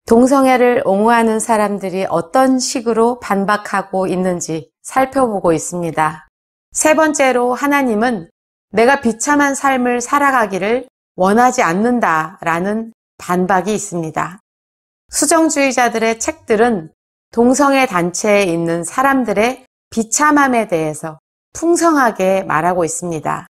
동성애를 옹호하는 사람들이 어떤 식으로 반박하고 있는지 살펴보고 있습니다. 세 번째로 하나님은 내가 비참한 삶을 살아가기를 원하지 않는다라는 반박이 있습니다. 수정주의자들의 책들은 동성애 단체에 있는 사람들의 비참함에 대해서 풍성하게 말하고 있습니다.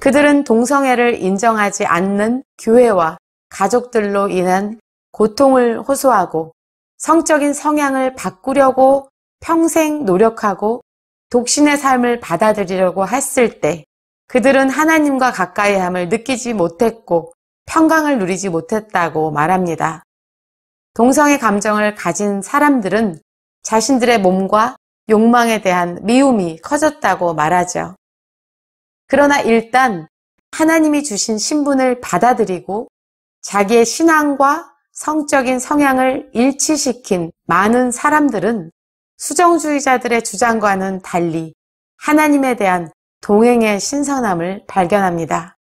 그들은 동성애를 인정하지 않는 교회와 가족들로 인한 고통을 호소하고 성적인 성향을 바꾸려고 평생 노력하고 독신의 삶을 받아들이려고 했을 때 그들은 하나님과 가까이함을 느끼지 못했고 평강을 누리지 못했다고 말합니다. 동성애 감정을 가진 사람들은 자신들의 몸과 욕망에 대한 미움이 커졌다고 말하죠. 그러나 일단 하나님이 주신 신분을 받아들이고 자기의 신앙과 성적인 성향을 일치시킨 많은 사람들은 수정주의자들의 주장과는 달리 하나님에 대한 동행의 신선함을 발견합니다.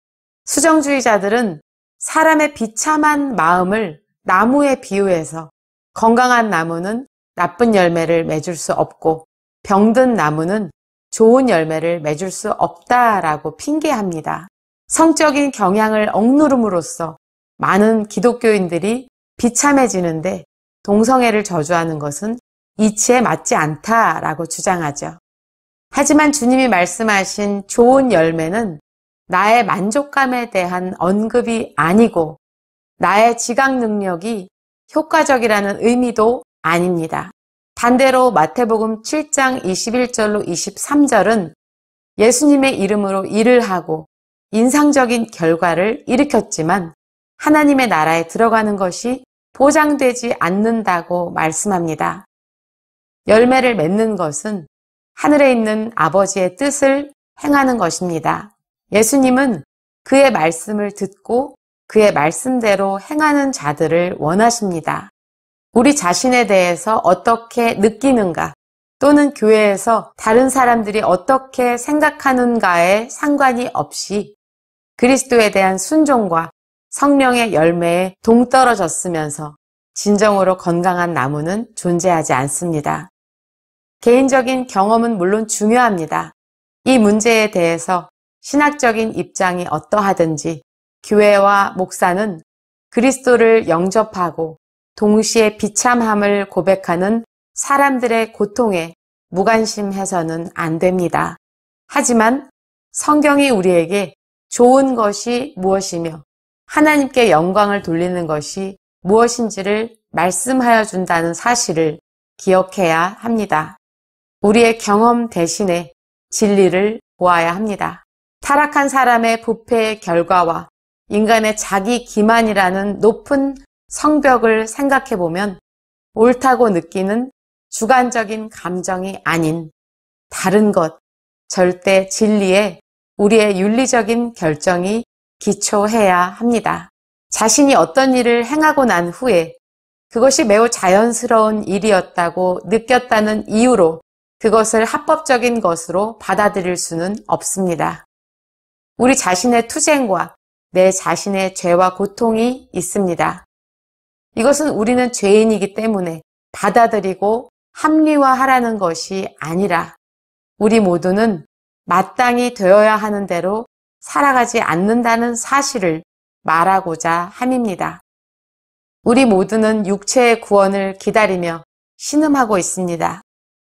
수정주의자들은 사람의 비참한 마음을 나무에 비유해서 건강한 나무는 나쁜 열매를 맺을 수 없고 병든 나무는 좋은 열매를 맺을 수 없다라고 핑계합니다. 성적인 경향을 억누름으로써 많은 기독교인들이 비참해지는데 동성애를 저주하는 것은 이치에 맞지 않다라고 주장하죠. 하지만 주님이 말씀하신 좋은 열매는 나의 만족감에 대한 언급이 아니고 나의 지각 능력이 효과적이라는 의미도 아닙니다. 반대로 마태복음 7장 21절로 23절은 예수님의 이름으로 일을 하고 인상적인 결과를 일으켰지만 하나님의 나라에 들어가는 것이 보장되지 않는다고 말씀합니다. 열매를 맺는 것은 하늘에 있는 아버지의 뜻을 행하는 것입니다. 예수님은 그의 말씀을 듣고 그의 말씀대로 행하는 자들을 원하십니다. 우리 자신에 대해서 어떻게 느끼는가 또는 교회에서 다른 사람들이 어떻게 생각하는가에 상관이 없이 그리스도에 대한 순종과 성령의 열매에 동떨어졌으면서 진정으로 건강한 나무는 존재하지 않습니다. 개인적인 경험은 물론 중요합니다. 이 문제에 대해서 신학적인 입장이 어떠하든지 교회와 목사는 그리스도를 영접하고 동시에 비참함을 고백하는 사람들의 고통에 무관심해서는 안 됩니다. 하지만 성경이 우리에게 좋은 것이 무엇이며 하나님께 영광을 돌리는 것이 무엇인지를 말씀하여 준다는 사실을 기억해야 합니다. 우리의 경험 대신에 진리를 보아야 합니다. 타락한 사람의 부패의 결과와 인간의 자기 기만이라는 높은 성벽을 생각해보면 옳다고 느끼는 주관적인 감정이 아닌 다른 것, 절대 진리에 우리의 윤리적인 결정이 기초해야 합니다. 자신이 어떤 일을 행하고 난 후에 그것이 매우 자연스러운 일이었다고 느꼈다는 이유로 그것을 합법적인 것으로 받아들일 수는 없습니다. 우리 자신의 투쟁과 내 자신의 죄와 고통이 있습니다. 이것은 우리는 죄인이기 때문에 받아들이고 합리화하라는 것이 아니라 우리 모두는 마땅히 되어야 하는 대로 살아가지 않는다는 사실을 말하고자 함입니다. 우리 모두는 육체의 구원을 기다리며 신음하고 있습니다.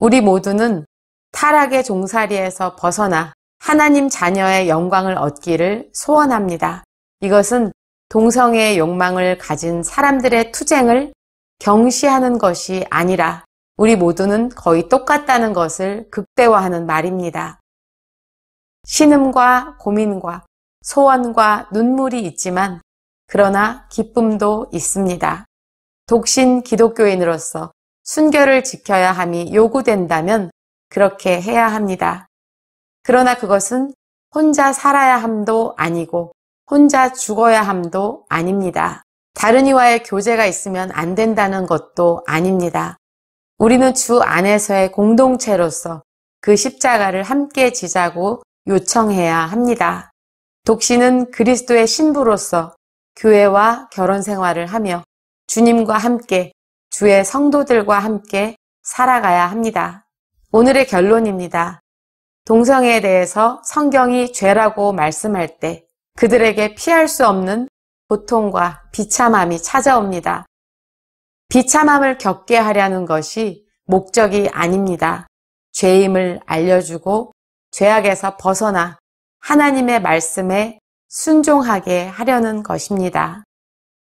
우리 모두는 타락의 종살이에서 벗어나 하나님 자녀의 영광을 얻기를 소원합니다. 이것은 동성애의 욕망을 가진 사람들의 투쟁을 경시하는 것이 아니라 우리 모두는 거의 똑같다는 것을 극대화하는 말입니다. 신음과 고민과 소원과 눈물이 있지만 그러나 기쁨도 있습니다. 독신 기독교인으로서 순결을 지켜야 함이 요구된다면 그렇게 해야 합니다. 그러나 그것은 혼자 살아야 함도 아니고 혼자 죽어야 함도 아닙니다. 다른 이와의 교제가 있으면 안 된다는 것도 아닙니다. 우리는 주 안에서의 공동체로서 그 십자가를 함께 지자고 요청해야 합니다. 독신은 그리스도의 신부로서 교회와 결혼 생활을 하며 주님과 함께, 주의 성도들과 함께 살아가야 합니다. 오늘의 결론입니다. 동성애에 대해서 성경이 죄라고 말씀할 때 그들에게 피할 수 없는 고통과 비참함이 찾아옵니다. 비참함을 겪게 하려는 것이 목적이 아닙니다. 죄임을 알려주고 죄악에서 벗어나 하나님의 말씀에 순종하게 하려는 것입니다.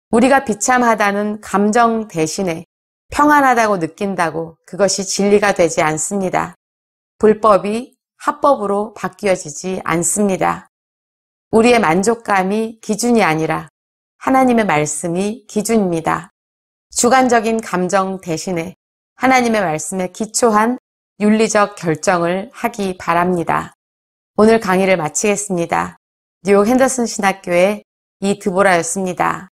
우리가 비참하다는 감정 대신에 평안하다고 느낀다고 그것이 진리가 되지 않습니다. 불법이 합법으로 바뀌어지지 않습니다. 우리의 만족감이 기준이 아니라 하나님의 말씀이 기준입니다. 주관적인 감정 대신에 하나님의 말씀에 기초한 윤리적 결정을 하기 바랍니다. 오늘 강의를 마치겠습니다. 뉴욕 핸더슨 신학교의 이드보라였습니다.